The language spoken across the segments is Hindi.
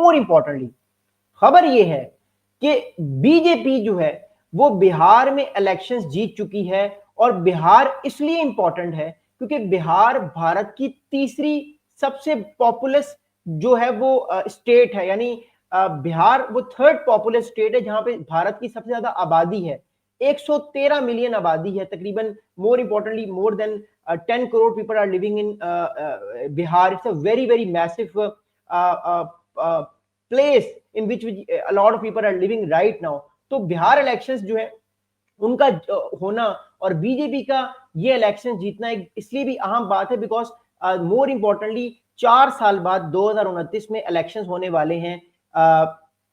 मोर इंपॉर्टेंटली खबर ये है कि बीजेपी जो है वो बिहार में इलेक्शंस जीत चुकी है, और बिहार इसलिए इंपॉर्टेंट है क्योंकि बिहार भारत की तीसरी सबसे पॉपुलस जो है वो स्टेट है, यानी बिहार वो थर्ड पॉपुलस स्टेट है जहां पे भारत की सबसे ज्यादा आबादी है। 113 मिलियन आबादी है तकरीबन, more importantly more than 10 crore people are living in Bihar. It's a very very massive place in which a lot of people are living right now। तो बिहार इलेक्शंस जो है उनका होना और बीजेपी का ये इलेक्शन जीतना एक इसलिए भी अहम बात है बिकॉज मोर इंपॉर्टेंटली 4 साल बाद 2029 में इलेक्शंस होने वाले हैं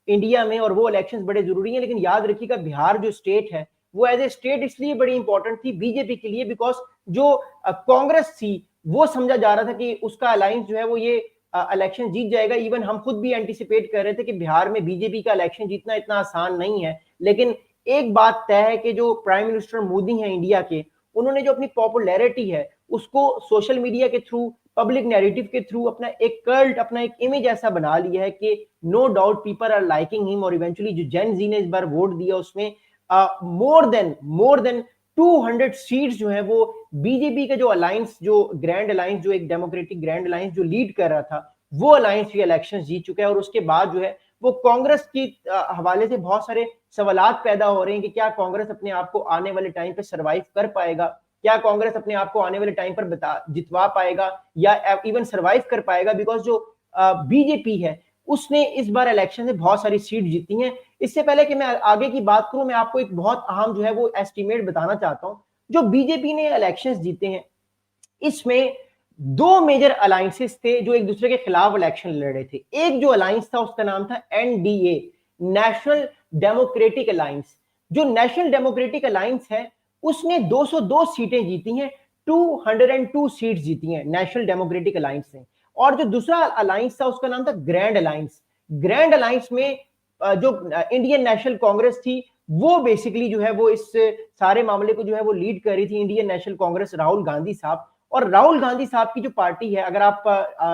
इंडिया में, और वो इलेक्शंस बड़े जरूरी हैं। लेकिन याद रखिएगा बिहार जो स्टेट है वो एज ए स्टेट इसलिए बड़ी इंपॉर्टेंट थी बीजेपी के लिए बिकॉज जो कांग्रेस थी वो समझा जा रहा था कि उसका अलायंस जो है वो ये इलेक्शन जीत जाएगा। इवन हम खुद भी एंटिसिपेट कर रहे थे कि बिहार में बीजेपी का इलेक्शन जीतना इतना आसान नहीं है। लेकिन एक बात तय है कि जो प्राइम मिनिस्टर मोदी हैं इंडिया के, उन्होंने जो अपनी पॉपुलैरिटी है उसको सोशल मीडिया के थ्रू, पब्लिक नैरेटिव के थ्रू अपना एक कल्ट, अपना एक इमेज ऐसा बना लिया है कि no doubt people are liking him. और इवेंचुअली जो जेन जी ने इस बार वोट दिया उसमें मोर देन 200 सीट्स जो है वो बीजेपी का जो अलायंस, जो ग्रैंड अलायंस, जो एक डेमोक्रेटिक ग्रैंड अलायंस जो लीड कर रहा था, वो अलायंस ये इलेक्शन जीत चुका है। और उसके बाद जो है वो कांग्रेस की हवाले से बहुत सारे सवालात पैदा हो रहे हैं कि क्या कांग्रेस अपने आप को आने वाले टाइम पे सरवाइव कर पाएगा, क्या कांग्रेस अपने आप को आने वाले टाइम पर जितवा पाएगा या इवन सरवाइव कर पाएगा। बिकॉज जो बीजेपी है उसने इस बार इलेक्शन से बहुत सारी सीट जीती हैं। इससे पहले कि मैं आगे की बात करूं, मैं आपको एक बहुत अहम जो है वो एस्टिमेट बताना चाहता हूं। जो बीजेपी ने इलेक्शंस जीते हैं इसमें दो मेजर अलायंसेस थे जो एक दूसरे के खिलाफ इलेक्शन लड़ रहे थे। एक जो अलायंस था उसका नाम था एनडीए, नेशनल डेमोक्रेटिक अलायंस। जो नेशनल डेमोक्रेटिक अलायंस है उसने 202 सीटें जीती हैं, 202 सीट्स जीती हैं नेशनल डेमोक्रेटिक अलायंस ने। और जो दूसरा अलायंस था उसका नाम था ग्रैंड अलायंस। ग्रैंड अलायंस में जो इंडियन नेशनल कांग्रेस थी वो बेसिकली जो है वो इस सारे मामले को जो है वो लीड कर रही थी, इंडियन नेशनल कांग्रेस, राहुल गांधी साहब। और राहुल गांधी साहब की जो पार्टी है, अगर आप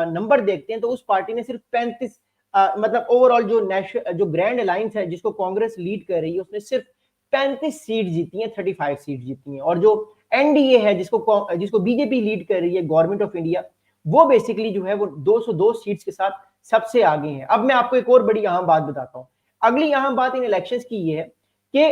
नंबर देखते हैं तो उस पार्टी ने सिर्फ 35 मतलब ओवरऑल जो ग्रैंड अलायंस है जिसको कांग्रेस लीड कर रही है उसने सिर्फ 35 सीट जीती हैं, 35 सीट जीती हैं। और जो एनडीए है जिसको बीजेपी लीड कर रही है, गवर्नमेंट ऑफ इंडिया, वो बेसिकली जो है वो 202 सीट्स के साथ सबसे आगे हैं। अब मैं आपको एक और बड़ी अहम बात बताता हूं। अगली अहम बात इन इलेक्शंस की ये है कि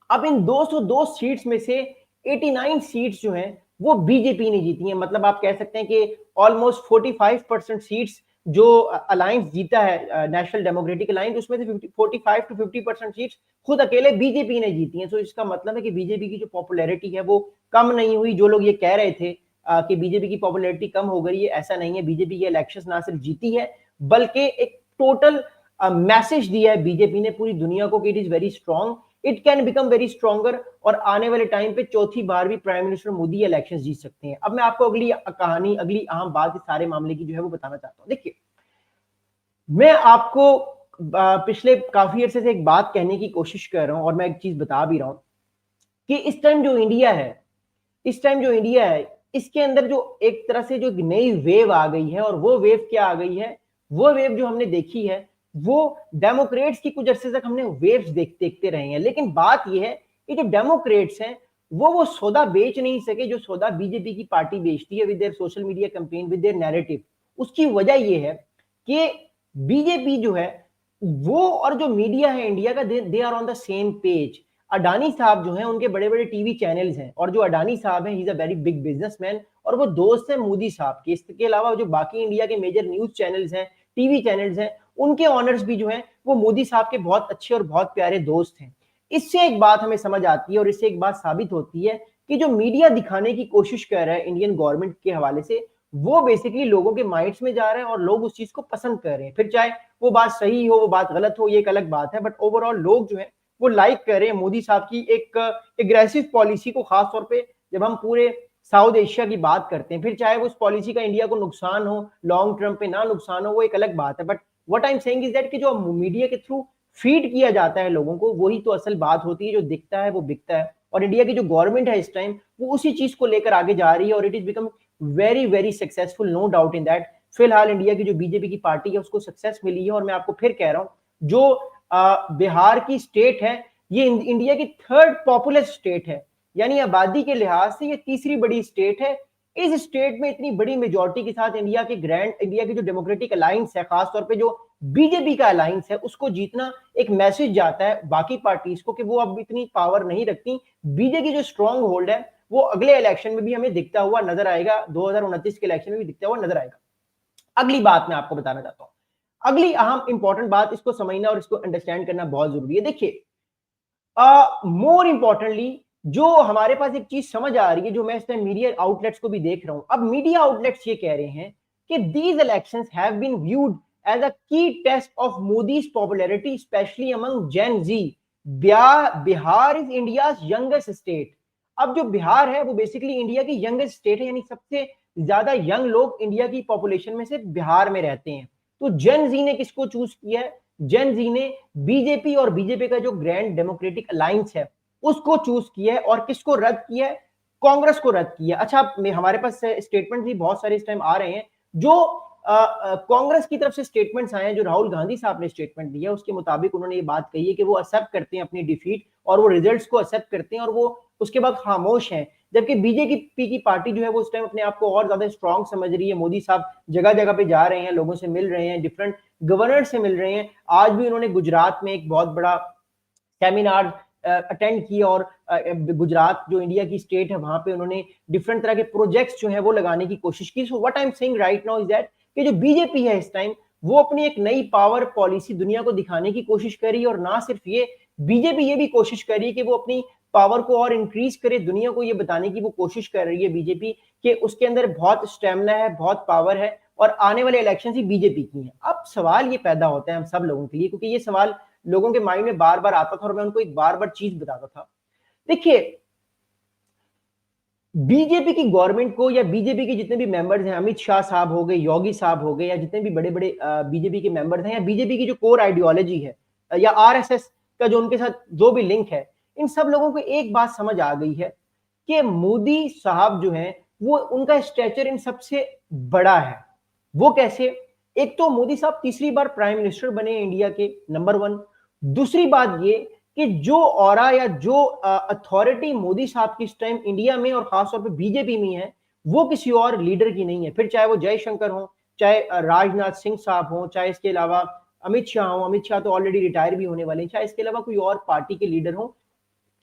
अब इन 202 सीट्स में से 89 सीट्स जो हैं वो बीजेपी ने जीती हैं। मतलब आप कह सकते हैं कि ऑलमोस्ट 45% सीट्स जो अलायंस जीता है, नेशनल डेमोक्रेटिक अलायंस, उसमें से 45 to 50% सीट्स खुद अकेले बीजेपी ने जीती हैं। तो इसका मतलब है कि बीजेपी की जो पॉपुलैरिटी है वो कम नहीं हुई। जो लोग ये कह रहे थे कि बीजेपी की पॉपुलैरिटी कम हो गई है, ऐसा नहीं है। बीजेपी ये इलेक्शंस ना सिर्फ जीती है बल्कि एक टोटल मैसेज दिया है बीजेपी ने पूरी दुनिया को कि it is very strong, it can become very stronger, और आने वाले टाइम पे चौथी बार भी प्राइम मिनिस्टर मोदी इलेक्शन जीत सकते हैं। अब मैं आपको अगली कहानी, अगली अहम बात इस सारे मामले की जो है वो बताना चाहता हूं। देखिए, मैं आपको पिछले काफी अरसे से एक बात कहने की कोशिश कर रहा हूं और मैं एक चीज बता भी रहा हूं कि इस टाइम जो इंडिया है इसके अंदर जो एक तरह से जो नई वेव आ गई है, और वो वेव क्या आ गई है, वो वेव जो हमने देखी है वो डेमोक्रेट्स की कुछ अरसे तक हमने वेव्स देखते रहे हैं। लेकिन बात यह है कि जो डेमोक्रेट्स हैं वो सौदा बेच नहीं सके जो सौदा बीजेपी की पार्टी बेचती है with their social media campaign, with their narrative. उसकी वजह यह है कि बीजेपी जो है वो और जो मीडिया है इंडिया का, they are on the same page. Adani साहब जो हैं उनके बड़े बड़े टीवी चैनल्स हैं, और जो अडानी साहब हैं he is a very big businessman, और वो दोस्त हैं मोदी साहब के। इसके अलावा जो बाकी इंडिया के मेजर न्यूज चैनल्स हैं, टीवी चैनल्स हैं, उनके ऑनर्स भी जो हैं वो मोदी साहब के बहुत अच्छे और बहुत प्यारे दोस्त हैं। इससे एक बात हमें समझ आती है और इससे एक बात साबित होती है कि जो मीडिया दिखाने की कोशिश कर रहा है इंडियन गवर्नमेंट के हवाले से, वो बेसिकली लोगों के माइंड्स में जा रहे हैं और लोग उस चीज को पसंद कर रहे हैं। फिर चाहे वो बात सही हो, वो बात गलत हो, ये एक अलग बात है, बट ओवरऑल लोग जो है वो लाइक कर रहे हैं मोदी साहब की एक एग्रेसिव पॉलिसी को। खासतौर पे जब हम पूरे साउथ एशिया की बात करते हैं, फिर चाहे वो उस पॉलिसी का इंडिया को नुकसान हो, लॉन्ग टर्म पे ना नुकसान हो, वो एक अलग बात है। But what I am saying is that कि जो मीडिया के थ्रू फीड किया जाता है लोगों को, वही तो असल बात होती है। जो दिखता है वो बिकता है, और इंडिया की जो गवर्नमेंट है इस टाइम वो उसी चीज को लेकर आगे जा रही है, और it is become very very successful, no doubt in that. फिलहाल इंडिया की जो बीजेपी की पार्टी है उसको सक्सेस मिली है। और मैं आपको फिर कह रहा हूं, जो बिहार की स्टेट है ये इंडिया की थर्ड पॉपुलस स्टेट है, यानी आबादी के लिहाज से ये तीसरी बड़ी स्टेट है। इस स्टेट में इतनी बड़ी मेजोरिटी के साथ इंडिया की जो डेमोक्रेटिक अलायंस है, खासतौर पे जो बीजेपी का अलायंस है, उसको जीतना एक मैसेज जाता है बाकी पार्टीज को कि वो अब इतनी पावर नहीं रखती। बीजेपी जो स्ट्रॉन्ग होल्ड है वो अगले इलेक्शन में भी हमें दिखता हुआ नजर आएगा, 2029 के इलेक्शन में भी दिखता हुआ नजर आएगा। अगली बात मैं आपको बताना चाहता हूं, अगली अहम इंपॉर्टेंट बात, इसको समझना और इसको अंडरस्टैंड करना बहुत जरूरी है। देखिए, मोर इंपॉर्टेंटली जो हमारे पास एक चीज समझ आ रही है, जो मैं इस टाइम मीडिया आउटलेट्स को भी देख रहा हूं, अब मीडिया आउटलेट्स ये कह रहे हैं कि these elections have been viewed as a key test of Modi's popularity specially among Gen Z. Bihar is India youngest state. अब जो बिहार है वो बेसिकली इंडिया की यंगेस्ट स्टेट है, यानी सबसे ज्यादा यंग लोग इंडिया की पॉपुलेशन में से बिहार में रहते हैं। तो जेन जी ने किसको चूज किया है? जेन जी ने बीजेपी और बीजेपी का जो ग्रैंड डेमोक्रेटिक अलायंस है उसको चूज किया है। और किसको रद्द किया है? कांग्रेस को रद्द किया। अच्छा, हमारे पास स्टेटमेंट भी बहुत सारे इस टाइम आ रहे हैं, जो कांग्रेस की तरफ से स्टेटमेंट्स आए हैं, जो राहुल गांधी साहब ने स्टेटमेंट दिया उसके मुताबिक उन्होंने ये बात कही है कि वो एक्सेप्ट करते हैं अपनी डिफीट और वो रिजल्ट्स को एक्सेप्ट करते हैं और वो उसके बाद खामोश हैं। जबकि बीजेपी की पार्टी जो है वो उस टाइम अपने आप को और ज्यादा स्ट्रॉन्ग समझ रही है। मोदी साहब जगह जगह पे जा रहे हैं, लोगों से मिल रहे हैं, डिफरेंट गवर्नर से मिल रहे हैं। आज भी उन्होंने गुजरात में एक बहुत बड़ा सेमिनार अटेंड किया और गुजरात जो इंडिया की स्टेट है वहां पे उन्होंने डिफरेंट तरह के प्रोजेक्ट्स जो है वो लगाने की कोशिश की। So what I am saying right now is that कि जो बीजेपी है इस टाइम वो अपनी एक नई पावर पॉलिसी दुनिया को दिखाने की कोशिश कर रही है। और ना सिर्फ ये, बीजेपी ये भी कोशिश कर रही है कि वो अपनी पावर को और इंक्रीज करे, दुनिया को ये बताने की वो कोशिश कर रही है बीजेपी कि उसके अंदर बहुत स्टेमिना है, बहुत पावर है और आने वाले इलेक्शन ही बीजेपी की है। अब सवाल ये पैदा होता है हम सब लोगों के लिए, क्योंकि ये सवाल लोगों के माइंड में बार बार आता था और मैं उनको एक बार बार चीज बताता था। देखिए, बीजेपी की गवर्नमेंट को या बीजेपी के जितने भी मेंबर्स हैं, अमित शाह साहब हो गए, योगी साहब हो गए, या जितने भी बड़े बड़े बीजेपी के मेंबर्स हैं, या बीजेपी की जो कोर आइडियोलॉजी है, या आरएसएस का जो उनके साथ जो भी लिंक है, इन सब लोगों को एक बात समझ आ गई है कि मोदी साहब जो है वो, उनका स्टेचर इन सबसे बड़ा है। वो कैसे? एक तो मोदी साहब तीसरी बार प्राइम मिनिस्टर बने इंडिया के, नंबर 1। दूसरी बात ये कि जो ऑरा या जो अथॉरिटी मोदी साहब की इस टाइम इंडिया में और खासतौर पे बीजेपी में है, वो किसी और लीडर की नहीं है। फिर चाहे वो जयशंकर हो, चाहे राजनाथ सिंह साहब हो, चाहे इसके अलावा अमित शाह हो, अमित शाह तो ऑलरेडी रिटायर भी होने वाले हैं, चाहे इसके अलावा कोई और पार्टी के लीडर हो,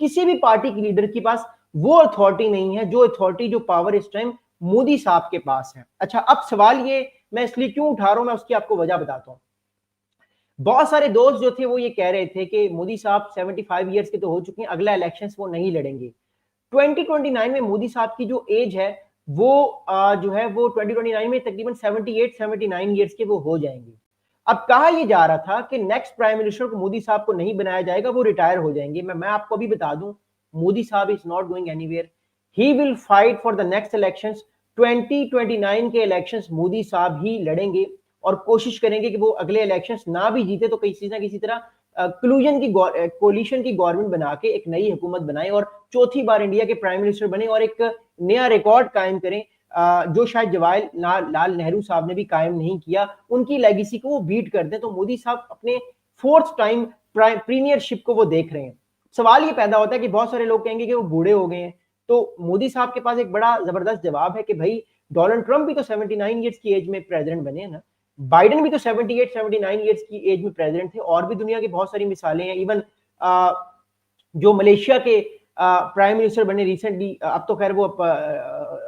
किसी भी पार्टी के लीडर के पास वो अथॉरिटी नहीं है, जो अथॉरिटी, जो पावर इस टाइम मोदी साहब के पास है। अच्छा, अब सवाल ये मैं इसलिए क्यों उठा रहा हूं, मैं उसकी आपको वजह बताता हूं। बहुत सारे दोस्त जो थे वो ये कह रहे थे कि मोदी साहब 75 ईयर्स के तो हो चुके हैं, अगला इलेक्शंस वो नहीं लड़ेंगे। 2029 में मोदी साहब की जो एज है वो जो है वो 2029 में तकरीबन 78-79 ईयर्स के वो हो जाएंगे। अब कहा यह जा रहा था कि नेक्स्ट प्राइम मिनिस्टर को मोदी साहब को नहीं बनाया जाएगा, वो रिटायर हो जाएंगे। मैं आपको अभी बता दूं, मोदी साहब is not going anywhere, he will fight for the next elections. 2029 के इलेक्शंस मोदी साहब ही लड़ेंगे और कोशिश करेंगे कि वो अगले इलेक्शंस ना भी जीते तो किसी ना किसी तरह कोलिशन की गवर्नमेंट बना के एक नई हुकूमत बनाए और चौथी बार इंडिया के प्राइम मिनिस्टर बने और एक नया रिकॉर्ड कायम करें, जो शायद जवाहरलाल नेहरू साहब ने भी कायम नहीं किया। उनकी लेगेसी को वो बीट कर दें, तो मोदी साहब अपने 4th टाइम प्रीमियरशिप को वो देख रहे हैं। सवाल ये पैदा होता है कि बहुत सारे लोग कहेंगे कि वो बूढ़े हो गए हैं, तो मोदी साहब के पास एक बड़ा जबरदस्त जवाब है कि भाई डोनाल्ड ट्रंप भी तो 79 ईयर्स की एज में प्रेसिडेंट बने हैं ना, बाइडेन भी तो 78-79 ईयर्स की एज में प्रेसिडेंट थे, और भी दुनिया की बहुत सारी मिसालें हैं। इवन जो मलेशिया के प्राइम मिनिस्टर बने रिसेंटली, अब तो खैर वो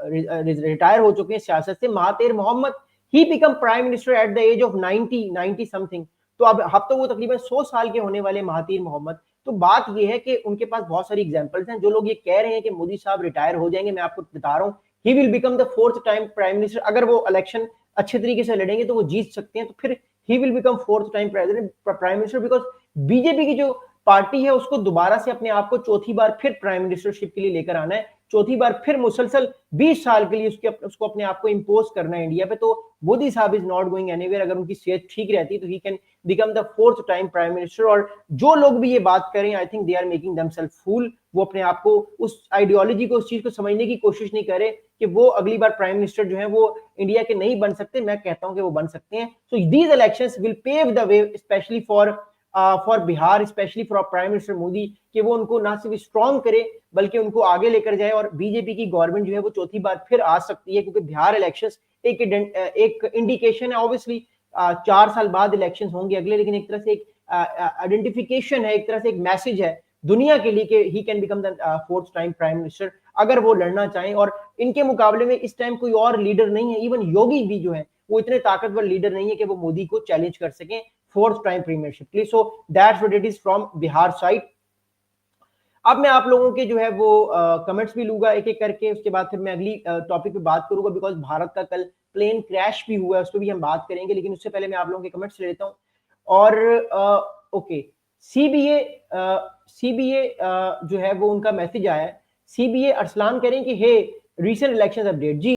रिटायर हो चुके हैं सियासत से, Mahathir Mohamad, he become prime minister at the age of 90 something. तो अब तो वो तकरीबन 100 साल के होने वाले महातिर मोहम्मद। तो बात ये है कि उनके पास बहुत सारी एग्जांपल्स हैं। जो लोग ये कह रहे हैं कि मोदी साहब रिटायर हो जाएंगे, मैं आपको बता रहा हूँ, he will become the 4th time prime minister. अगर वो इलेक्शन अच्छे तरीके से लड़ेंगे तो वो जीत सकते हैं, तो फिर he will become 4th time president prime minister, because BJP की जो पार्टी है उसको दोबारा से अपने आप को चौथी बार फिर प्राइम मिनिस्टरशिप के लिए लेकर आना है। चौथी बार फिर मुसलसल 20 साल के लिए उसको अपने आप को इम्पोज करना है इंडिया पे, तो मोदी साहब इज नॉट गोइंग एनीवेयर। अगर उनकी सेहत ठीक रहती तो ही can become the 4th time prime minister. और जो लोग भी ये बात करें, I think they are making themselves fool. वो अपने आप को, उस आइडियोलॉजी को, उस चीज को समझने की कोशिश नहीं करे कि वो अगली बार प्राइम मिनिस्टर जो है वो इंडिया के नहीं बन सकते। मैं कहता हूं कि वो बन सकते हैं। So these elections will pave the way especially for Bihar, especially for prime minister Modi, कि वो उनको ना सिर्फ स्ट्रॉन्ग करे बल्कि उनको आगे लेकर जाए और बीजेपी की गवर्नमेंट जो है वो चौथी बार फिर आ सकती है। क्योंकि बिहार इलेक्शंस एक इंडिकेशन है, ऑब्वियसली 4 साल बाद इलेक्शन होंगे अगले, लेकिन एक तरह से एक आइडेंटिफिकेशन है, एक तरह से एक मैसेज है दुनिया के लिए कि ही can become the 4th time prime minister अगर वो लड़ना चाहें। और इनके मुकाबले में इस टाइम कोई और लीडर नहीं है, इवन योगी भी जो है वो इतने ताकतवर लीडर नहीं है कि वो मोदी को चैलेंज कर सकें 4th time Premiership. So that's what it is from Bihar side. अब मैं आप लोगों के जो है वो कमेंट्स भी लूंगा एक एक करके, उसके बाद फिर मैं अगली टॉपिक पे बात करूंगा, बिकॉज भारत का कल प्लेन क्रैश भी हुआ है, उस पर भी हम बात करेंगे। लेकिन उससे पहले मैं आप लोगों के कमेंट्स ले लेता हूँ। और ओके, सीबीए सीबीए जो है वो उनका मैसेज आया है। सीबीए अरसलान करें कि हे रीसेंट इलेक्शन अपडेट। जी